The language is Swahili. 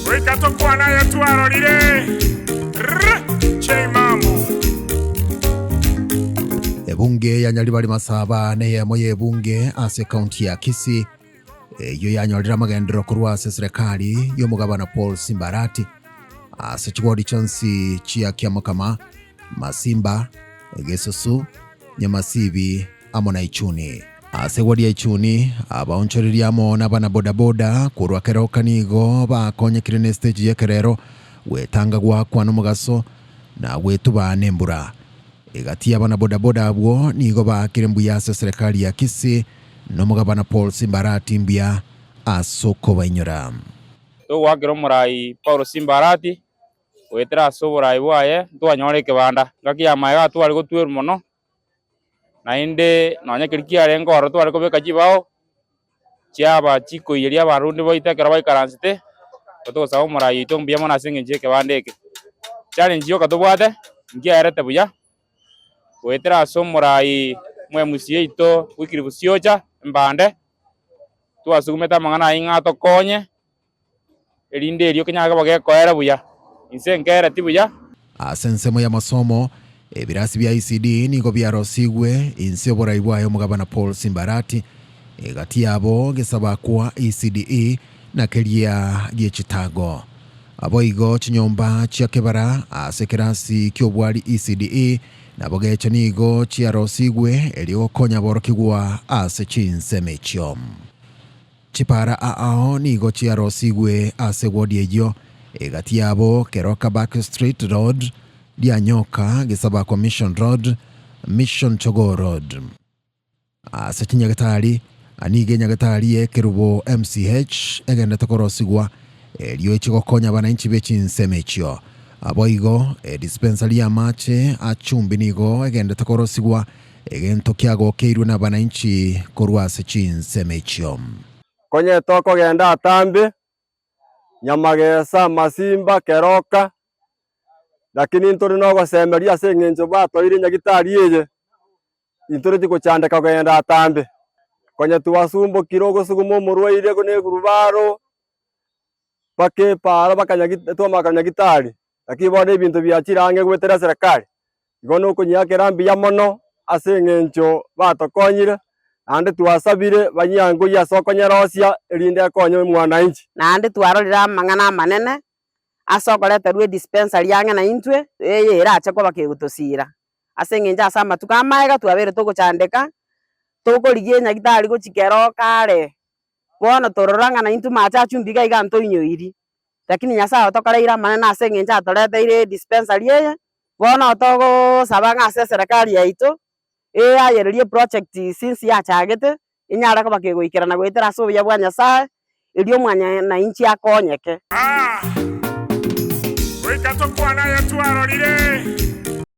Weka tokwa nayo twarorire Cheimamu. Ebunge ya Nyaribari Masaba neyemo y'ebunge ase kaunti ya Kisii eyo yanyorera amagendero kurwa ase serikali y'omugabana Paul Simbarati ase chigodi chonsi chia Kiamakama, Masimba, Gesusu, Nyamasibi amo na Ichuni. Ase wadi ya Ichuni abaonchoreriamo n'abana bodaboda kurwa keroka nigo bakonyekire ne stage ya kerero wetanga gwakwa n'omugaso na wetuba nembura. Egati abana bodaboda abwo nigo bakire mbuya ase serikali ya Kisii n'omugabana Paul Simbarati mbya asoko bainyora. Wakira omurai Paul Simbarati wetera ase oborai bwaye twanyore ekebanda ngaki amaega twari gotwera mono naende nonyekeri kiare ngoro twari kobeka chibao chiaba chikoiria abarundi boitekera baikaransite otogosaba omurai ito mbia mono ase eng'encho ekebanda eke challenge yoka tobwate nkiaerete buya wetera ase omurai mwemusie ito wikiri busiocha mbande twasugumete amang'ana aing'a tokonye erinde erio kenyaga bagekoera buya inse nkereti buya. Ase ensemo ya masomo ebirasi bya ECD nigo byarosigwe inse oborai bwayo omugabana Paul Simbarati egati yabo gesaba kwa ECDE na keria giechitago abo igo chinyomba chia kebara ase kirasi kyobwari ECDE nabo gecho nigo chiarosigwe elio konya borokigwa ase chinsemechio chipara ao nigo chiarosigwe ase wodi ejo egati yabo keroka Back Street Road Dianyoka gesaba kwa Mission Road, Mission Chogo Road. Ase chinyagatari anige nyagatari ekerubo MCH egenda tokorosigwa elio echigokonya bananchi bechinsemechio aboigo dispensary ya mache achumbi nigo egenda tokorosigwa egento kiago keirwe na bananchi korwa ase chinsemechio konye toko genda atambi Nyamagesa, Masimba, Keroka lakini nturi no gosemeria ase eng'encho batoire nyagitari eye inturi tikuchandeka kugenda atambi konye twasumbukire ogosuguma omorwaire gone gurubaro pake para bakanyagitwa nyagitari lakini bone ebintu biachirange gwetera serikali igo no kunyakera mbiya mono ase eng'encho batokonyire ande twasabire banyango ya sokonyerosia erinde akonye mwananchi nande twarorira amang'ana manene asokoreterwe dispensary yange na intwe eye irache ko bakegutosira ase eng'encho ase amatuko amaega twabere togochandeka togorigie nyagitari gochikero kare bono tororanga na intwe macha chumbiga iga ntoinyoiri lakini Nyasaye otokoreira manene ase eng'encho atoreteire dispensary eye bono togo sabanga ase serikali yaito ayererie project since yachagete inyara ko bakegoikirana gwetera ase obuya bwa Nyasaye erio mwanya na inchi akonyeke. Weka tokwa nayo twarorire